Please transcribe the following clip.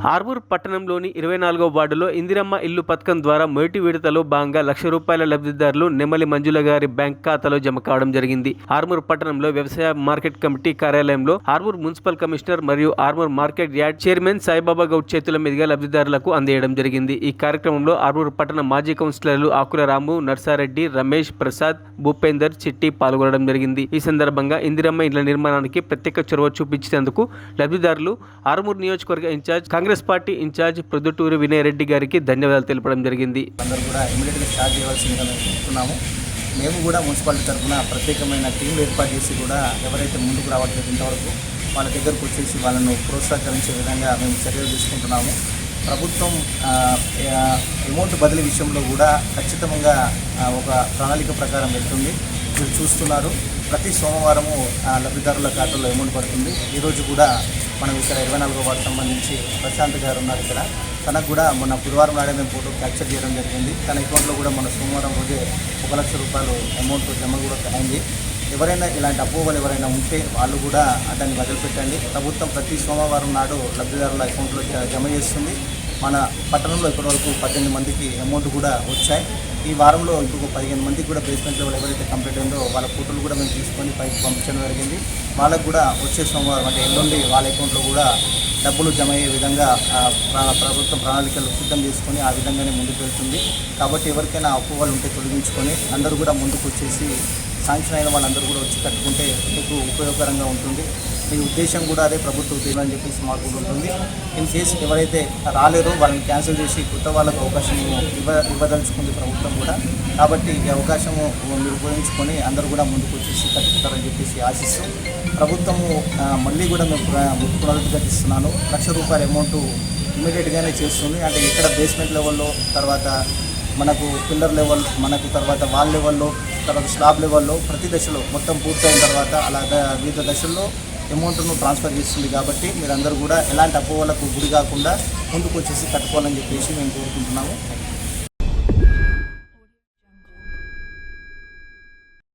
ఆర్మూర్ పట్టణంలోని 24వ వార్డులో ఇందిరమ్మ ఇల్లు పథకం ద్వారా మొదటి విడతలో భాగంగా ₹1,00,000 లబ్ధిదారులు నెమలి మంజుల గారి బ్యాంక్ ఖాతాలో జమ కావడం జరిగింది. ఆర్మూర్ పట్టణంలో వ్యవసాయ మార్కెట్ కమిటీ కార్యాలయంలో ఆర్మూర్ మున్సిపల్ కమిషనర్ మరియు Armoor market yard chairman Saibaba Goud చేతుల మీదుగా లబ్ధిదారులకు అందజేయడం జరిగింది. ఈ కార్యక్రమంలో ఆర్మూర్ పట్టణ మాజీ కౌన్సిలర్లు ఆకుల రాము, నర్సారెడ్డి, రమేష్, ప్రసాద్, భూపేందర్, చిట్టి పాల్గొనడం జరిగింది. ఈ సందర్భంగా ఇందిరమ్మ ఇళ్ల నిర్మాణానికి ప్రత్యేక చొరవ చూపించేందుకు లబ్ధిదారులు ఆర్మూర్ నియోజకవర్గ incharge Congress party incharge Proddutoori Vinay Reddy గారికి ధన్యవాదాలు తెలపడం జరిగింది. అందరూ కూడా ఇమీడియట్గా స్టార్ట్ చేయాల్సిందిగా మేము చెప్తున్నాము. మేము కూడా మున్సిపాలిటీ తరఫున ప్రత్యేకమైన టీంలు ఏర్పాటు చేసి కూడా ఎవరైతే ముందుకు రావట్లేదు ఇంతవరకు వాళ్ళ దగ్గరకు వచ్చేసి వాళ్ళను ప్రోత్సహించే విధంగా మేము చర్యలు తీసుకుంటున్నాము. ప్రభుత్వం అమౌంట్ బదిలీ విషయంలో కూడా ఖచ్చితంగా ఒక ప్రణాళిక ప్రకారం వెళ్తుంది. మీరు చూస్తున్నారు, ప్రతి సోమవారము లబ్ధిదారుల ఖాతాలో అమౌంట్ పడుతుంది. ఈరోజు కూడా మనం ఇక్కడ 24వ వార్డు సంబంధించి ప్రశాంత్ గారు ఉన్నారు. ఇక్కడ తనకు కూడా మొన్న బుధవారం నాడే మేము ఫోటో క్యాప్చర్ చేయడం జరిగింది. తన అకౌంట్లో కూడా మన సోమవారం రోజే ₹1,00,000 అమౌంట్ జమ కూడా అయింది. ఎవరైనా ఇలాంటి అపోహలు ఎవరైనా ఉంటే వాళ్ళు కూడా దాన్ని వదిలిపెట్టండి. ప్రభుత్వం ప్రతి సోమవారం నాడు లబ్ధిదారుల అకౌంట్లో జమ చేస్తుంది. మన పట్టణంలో ఇప్పటివరకు 18 మందికి అమౌంట్ కూడా వచ్చాయి. ఈ వారంలో ఇంకొక 15 మందికి కూడా బేస్మెంట్ లెవెల్ ఎవరైతే కంప్లీట్ అయిందో వాళ్ళ ఫోటోలు కూడా మేము తీసుకొని పైకి పంపించడం జరిగింది. వాళ్ళకు కూడా వచ్చే సోమవారం అంటే ఎల్లుండి వాళ్ళ అకౌంట్లో కూడా డబ్బులు జమ అయ్యే విధంగా ప్రభుత్వం ప్రణాళికలు సిద్ధం చేసుకొని ఆ విధంగానే ముందుకు వెళ్తుంది. కాబట్టి ఎవరికైనా అపోహలు ఉంటే తొలగించుకొని అందరూ కూడా ముందుకు వచ్చేసి శాంక్షన్ అయిన వాళ్ళందరూ కూడా వచ్చి కట్టుకుంటే మీకు ఉపయోగకరంగా ఉంటుంది. మీ ఉద్దేశం కూడా అదే, ప్రభుత్వ ఉద్యోగం అని చెప్పేసి మాకు కూడా ఉంటుంది. ఇన్ కేసు ఎవరైతే రాలేరో వాళ్ళని క్యాన్సిల్ చేసి కొత్త వాళ్ళకు అవకాశం ఇవ్వదలుచుకుంది ప్రభుత్వం కూడా. కాబట్టి ఈ అవకాశము మీరు ఉపయోగించుకొని అందరూ కూడా ముందుకు వచ్చేసి కట్టుకుంటారని చెప్పేసి ఆశిస్తూ ప్రభుత్వము మళ్ళీ కూడా మేము పునరుద్ఘాటిస్తున్నాను. ₹1,00,000 అమౌంట్ ఇమీడియట్గానే చేస్తుంది. అంటే ఇక్కడ బేస్మెంట్ లెవెల్లో, తర్వాత మనకు పిల్లర్ లెవెల్, మనకు తర్వాత వాల్ లెవెల్లో, తర్వాత స్లాబ్ లెవెల్లో ప్రతి దశలో మొత్తం పూర్తయిన తర్వాత అలాగా వివిధ దశల్లో అమౌంట్ను ట్రాన్స్ఫర్ చేస్తుంది. కాబట్టి మీరందరూ కూడా ఎలాంటి అపోహలకు గురి కాకుండా ముందుకు వచ్చేసి కట్టుకోవాలని చెప్పేసి మేము కోరుకుంటున్నాము.